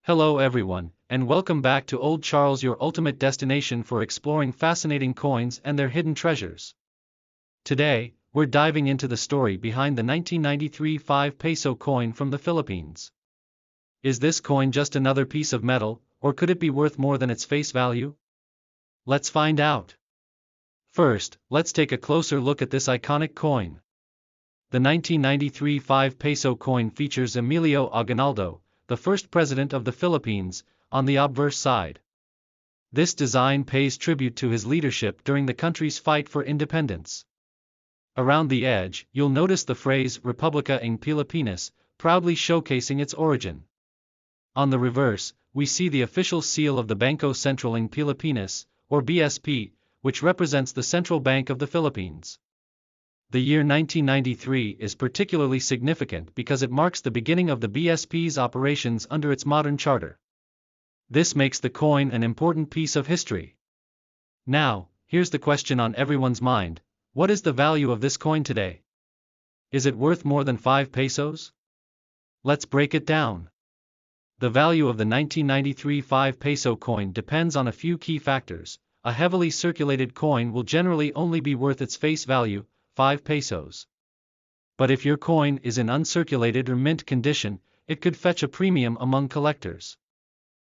Hello everyone, and welcome back to Old Charles, your ultimate destination for exploring fascinating coins and their hidden treasures. Today, we're diving into the story behind the 1993 5 peso coin from the Philippines. Is this coin just another piece of metal, or could it be worth more than its face value? Let's find out. First, let's take a closer look at this iconic coin. The 1993 5 peso coin features Emilio Aguinaldo, the first president of the Philippines, on the obverse side. This design pays tribute to his leadership during the country's fight for independence. Around the edge, you'll notice the phrase Republica ng Pilipinas, proudly showcasing its origin. On the reverse, we see the official seal of the Bangko Sentral ng Pilipinas, or BSP, which represents the Central Bank of the Philippines. The year 1993 is particularly significant because it marks the beginning of the BSP's operations under its modern charter. This makes the coin an important piece of history. Now, here's the question on everyone's mind: what is the value of this coin today? Is it worth more than 5 pesos? Let's break it down. The value of the 1993 5 peso coin depends on a few key factors. A heavily circulated coin will generally only be worth its face value, 5 pesos. But if your coin is in uncirculated or mint condition, it could fetch a premium among collectors.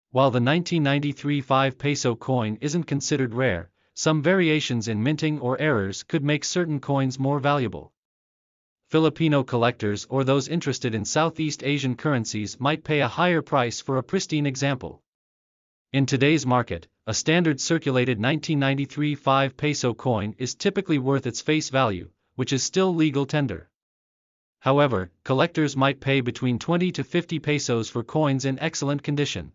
While the 1993 5 peso coin isn't considered rare, some variations in minting or errors could make certain coins more valuable. Filipino collectors or those interested in Southeast Asian currencies might pay a higher price for a pristine example. In today's market, a standard circulated 1993 5 peso coin is typically worth its face value, which is still legal tender. However, collectors might pay between 20 to 50 pesos for coins in excellent condition.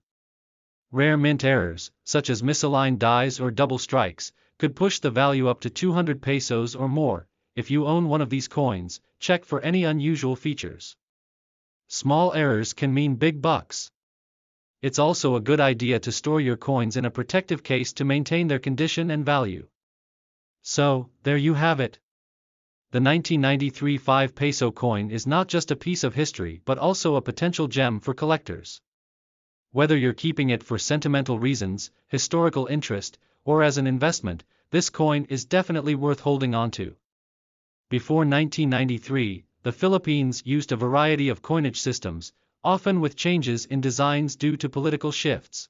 Rare mint errors, such as misaligned dies or double strikes, could push the value up to 200 pesos or more. If you own one of these coins, check for any unusual features. Small errors can mean big bucks. It's also a good idea to store your coins in a protective case to maintain their condition and value. So, there you have it. The 1993 5 peso coin is not just a piece of history but also a potential gem for collectors. Whether you're keeping it for sentimental reasons, historical interest, or as an investment, this coin is definitely worth holding on to. Before 1993, the Philippines used a variety of coinage systems, often with changes in designs due to political shifts.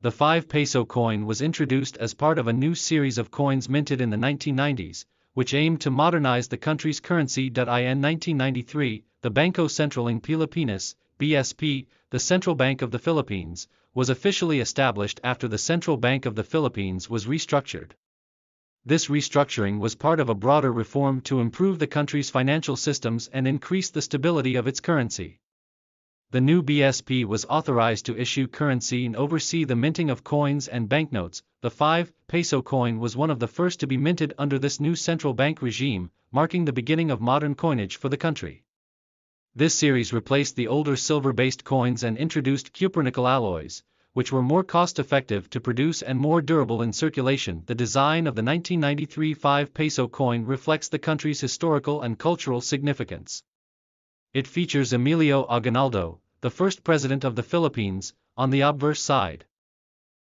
The 5 peso coin was introduced as part of a new series of coins minted in the 1990s, which aimed to modernize the country's currency. In 1993, the Bangko Sentral ng Pilipinas, BSP, the Central Bank of the Philippines, was officially established after the Central Bank of the Philippines was restructured. This restructuring was part of a broader reform to improve the country's financial systems and increase the stability of its currency. The new BSP was authorized to issue currency and oversee the minting of coins and banknotes. The 5 peso coin was one of the first to be minted under this new central bank regime, marking the beginning of modern coinage for the country. This series replaced the older silver-based coins and introduced cupronickel alloys, which were more cost-effective to produce and more durable in circulation. The design of the 1993 5 peso coin reflects the country's historical and cultural significance. It features Emilio Aguinaldo, the first president of the Philippines, on the obverse side.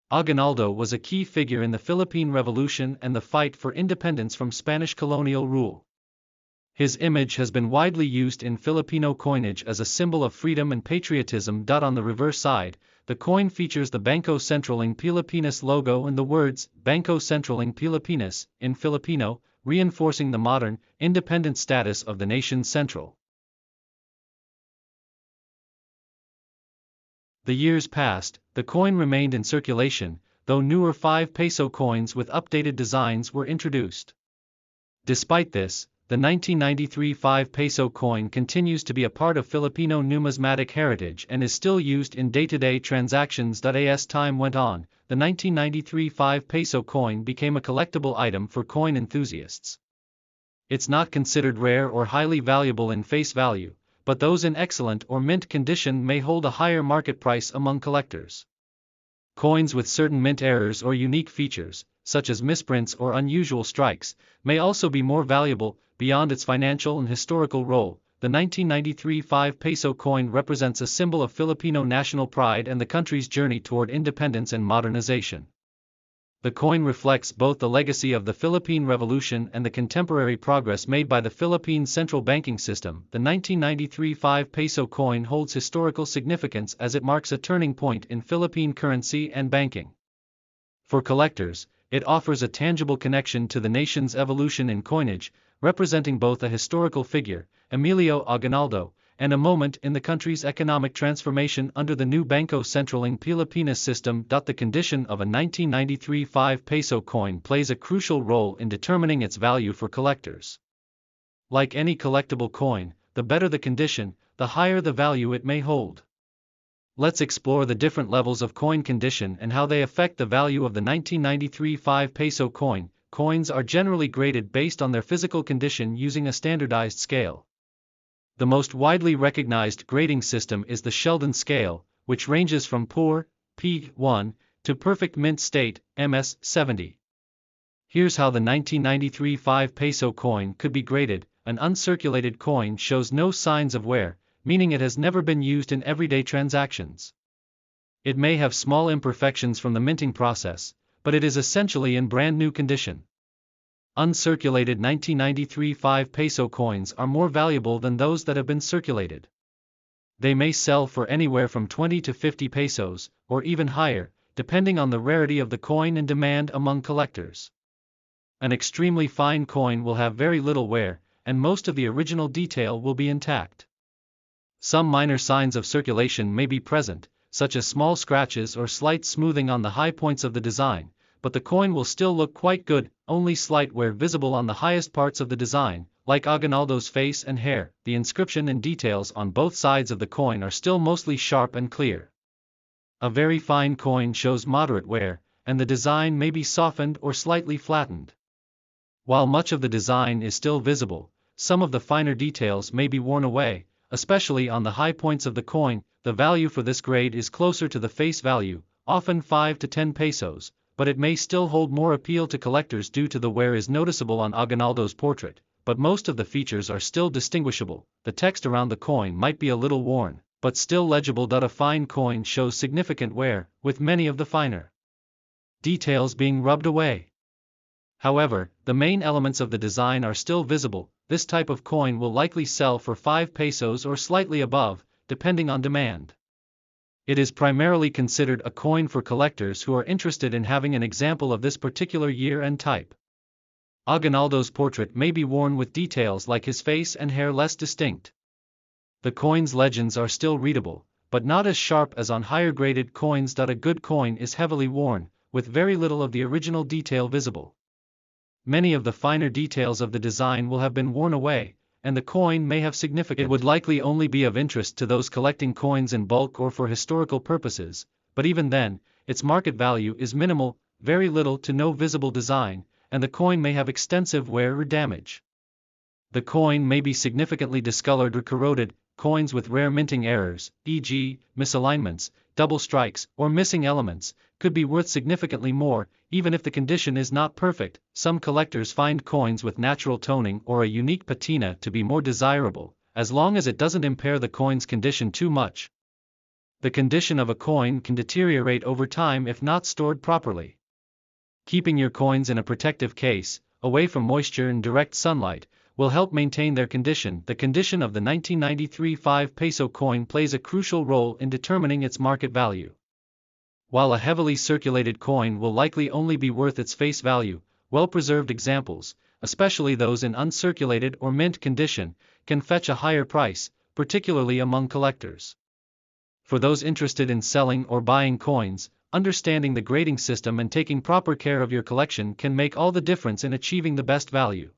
Aguinaldo was a key figure in the Philippine Revolution and the fight for independence from Spanish colonial rule. His image has been widely used in Filipino coinage as a symbol of freedom and patriotism. On the reverse side, the coin features the Bangko Sentral ng Pilipinas logo and the words Bangko Sentral ng Pilipinas in Filipino, reinforcing the modern, independent status of the nation's central. The years passed, the coin remained in circulation, though newer 5 peso coins with updated designs were introduced. Despite this, the 1993 5 peso coin continues to be a part of Filipino numismatic heritage and is still used in day-to-day transactions. As time went on, the 1993 5 peso coin became a collectible item for coin enthusiasts. It's not considered rare or highly valuable in face value, but those in excellent or mint condition may hold a higher market price among collectors. Coins with certain mint errors or unique features, such as misprints or unusual strikes, may also be more valuable. Beyond its financial and historical role, the 1993 5 peso coin represents a symbol of Filipino national pride and the country's journey toward independence and modernization. The coin reflects both the legacy of the Philippine Revolution and the contemporary progress made by the Philippine central banking system. The 1993 5 peso coin holds historical significance as it marks a turning point in Philippine currency and banking. For collectors, it offers a tangible connection to the nation's evolution in coinage, representing both a historical figure, Emilio Aguinaldo, and a moment in the country's economic transformation under the new Bangko Sentral ng Pilipinas system. The condition of a 1993 5 peso coin plays a crucial role in determining its value for collectors. Like any collectible coin, the better the condition, the higher the value it may hold. Let's explore the different levels of coin condition and how they affect the value of the 1993 5 peso coin. Coins are generally graded based on their physical condition using a standardized scale. The most widely recognized grading system is the Sheldon scale, which ranges from poor, P1, to perfect mint state, MS 70. Here's how the 1993 5 peso coin could be graded. An uncirculated coin shows no signs of wear, meaning it has never been used in everyday transactions. It may have small imperfections from the minting process, but it is essentially in brand new condition. Uncirculated 1993 5 peso coins are more valuable than those that have been circulated. They may sell for anywhere from 20 to 50 pesos, or even higher, depending on the rarity of the coin and demand among collectors. An extremely fine coin will have very little wear, and most of the original detail will be intact. Some minor signs of circulation may be present, such as small scratches or slight smoothing on the high points of the design, but the coin will still look quite good. Only slight wear visible on the highest parts of the design, like Aguinaldo's face and hair. The inscription and details on both sides of the coin are still mostly sharp and clear. A very fine coin shows moderate wear, and the design may be softened or slightly flattened. While much of the design is still visible, some of the finer details may be worn away, especially on the high points of the coin. The value for this grade is closer to the face value, often 5 to 10 pesos, but it may still hold more appeal to collectors due to the wear is noticeable on Aguinaldo's portrait, but most of the features are still distinguishable. The text around the coin might be a little worn, but still legible. A fine coin shows significant wear, with many of the finer details being rubbed away. However, the main elements of the design are still visible. This type of coin will likely sell for 5 pesos or slightly above, depending on demand. It is primarily considered a coin for collectors who are interested in having an example of this particular year and type. Aguinaldo's portrait may be worn with details like his face and hair less distinct. The coin's legends are still readable, but not as sharp as on higher graded coins. A good coin is heavily worn, with very little of the original detail visible. Many of the finer details of the design will have been worn away, and the coin may have significance. It would likely only be of interest to those collecting coins in bulk or for historical purposes, but even then, its market value is minimal, very little to no visible design, and the coin may have extensive wear or damage. The coin may be significantly discolored or corroded. Coins with rare minting errors, e.g., misalignments, double strikes, or missing elements, could be worth significantly more, even if the condition is not perfect. Some collectors find coins with natural toning or a unique patina to be more desirable, as long as it doesn't impair the coin's condition too much. The condition of a coin can deteriorate over time if not stored properly. Keeping your coins in a protective case, away from moisture and direct sunlight, will help maintain their condition. The condition of the 1993 5 peso coin plays a crucial role in determining its market value. While a heavily circulated coin will likely only be worth its face value, well-preserved examples, especially those in uncirculated or mint condition, can fetch a higher price, particularly among collectors. For those interested in selling or buying coins, understanding the grading system and taking proper care of your collection can make all the difference in achieving the best value.